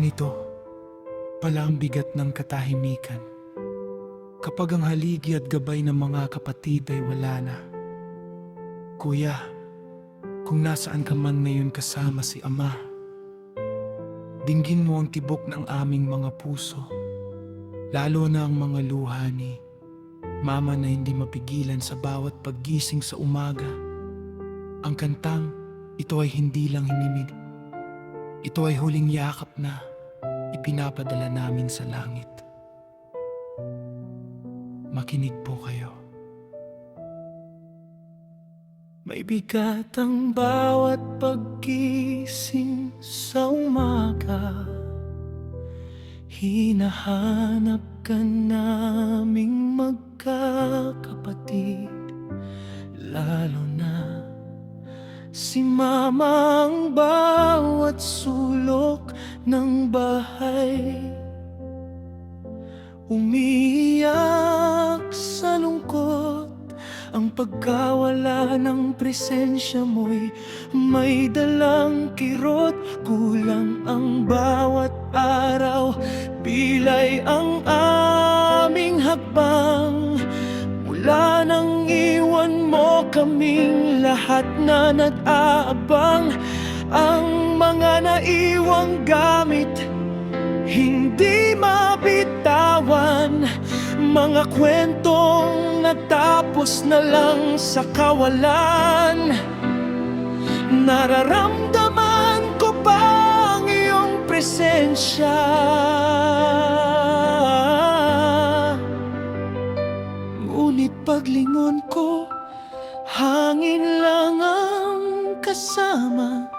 Ganito pala ang bigat ng katahimikan. Kapag ang haligi at gabay ng mga kapatid ay wala na. Kuya, kung nasaan ka man ngayon kasama si Ama, dinggin mo ang tibok ng aming mga puso, lalo na ang mga luha ni Mama na hindi mapigilan sa bawat paggising sa umaga. Ang kantang ito ay hindi lang himimig. Ito ay huling yakap na ipinapadala namin sa langit. Makinig po kayo. May bigat ang bawat paggising sa umaga. Hinahanap ka naming magkakapatid, lalo na si Mama ang bawat sulok ng bahay. Umiiyak sa lungkot, ang pagkawala ng presensya mo'y may dalang kirot. Kulang ang bawat araw, pilay ang aming hakbang. Mula nang iwan mo kaming lahat na nag-aabang. Ang mga naiwang gamit hindi mabitawan, mga kwentong natapos na lang sa kawalan. Nararamdaman ko pa ang iyong presensya, ngunit paglingon ko, hangin lang ang kasama.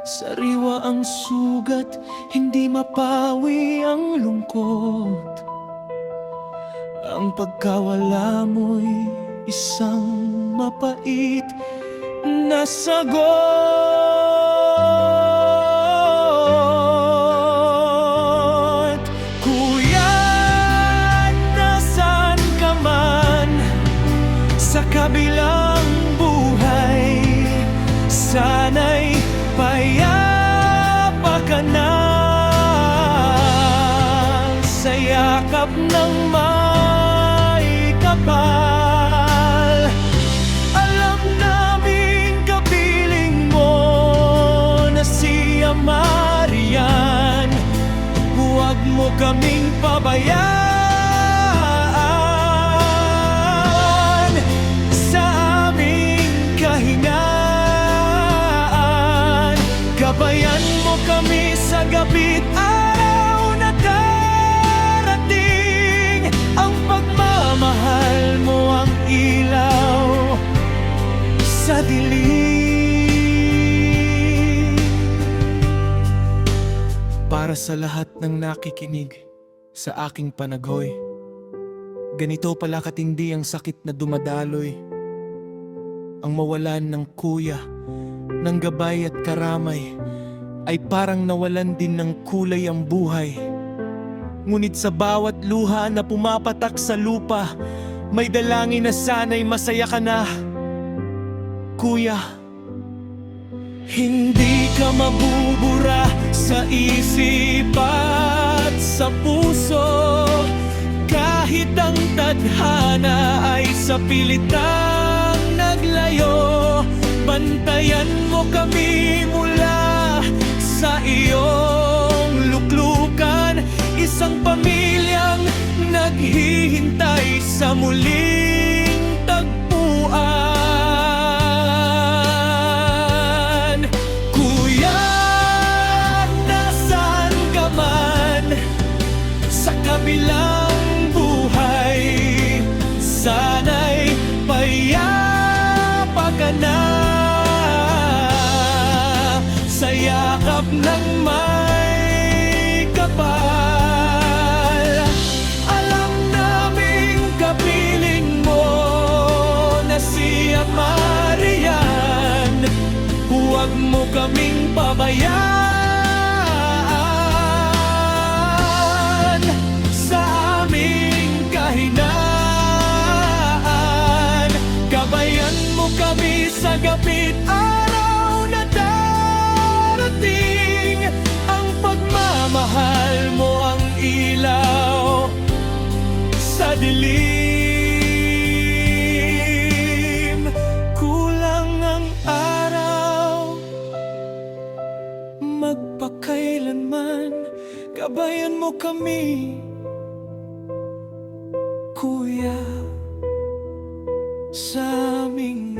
Sariwa ang sugat, hindi mapawi ang lungkot. Ang pagkawala mo'y isang mapait na sagot. Kuya, nasaan ka man sa kabilang buhay, sana'y payapa ka na sa yakap ng may kapal. Alam namin kapiling mo na si Ama riyan, huwag mo kaming pabayaan sa aming kahingaan. Gabayan mo kami sa gabi't araw na darating. Ang pagmamahal mo ang ilaw sa dilim. Para sa lahat ng nakikinig sa aking panaghoy, ganito pala katindi ang sakit na dumadaloy. Ang mawalan ng kuya, ng gabay at karamay, ay parang nawalan din ng kulay ang buhay. Ngunit sa bawat luha na pumapatak sa lupa, may dalangin na sana'y masaya ka na. Kuya, hindi ka mabubura sa isip at sa puso, kahit ang tadhana ay sa pilitang naglayo. Bantayan mo kami mula sa iyong luklukan, isang pamilyang naghihintay sa muling tagpuan. Kuya, nasaan ka man sa kabilang buhay, sana'y payapa ka na sa yakap ng may kapal. Alam naming kapiling mo na si Ama riyan, huwag mo kaming pabayaan sa aming kahinaan. Gabayan mo kami sa gabi't araw na darating. Ang pagmamahal madilim. Kulang ang araw, magpakailanman gabayan mo kami, Kuya, sa aming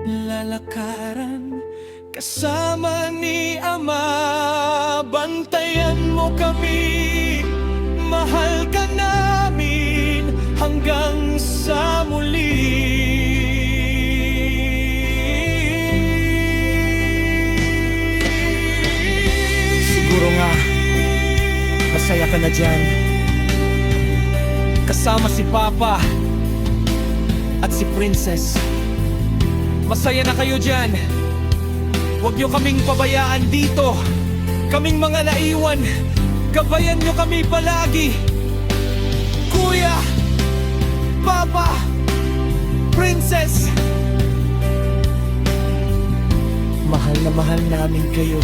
nilalakaran. Kasama ni Ama, bantayan mo kami, mahal ka namin hanggang sa muli. Siguro nga, masaya ka na dyan, kasama si Papa at si Princess. Masaya na kayo dyan. Huwag niyo kaming pabayaan dito. Kaming mga naiwan, gabayan niyo kami palagi. Kuya, Papa, Princess, mahal na mahal namin kayo.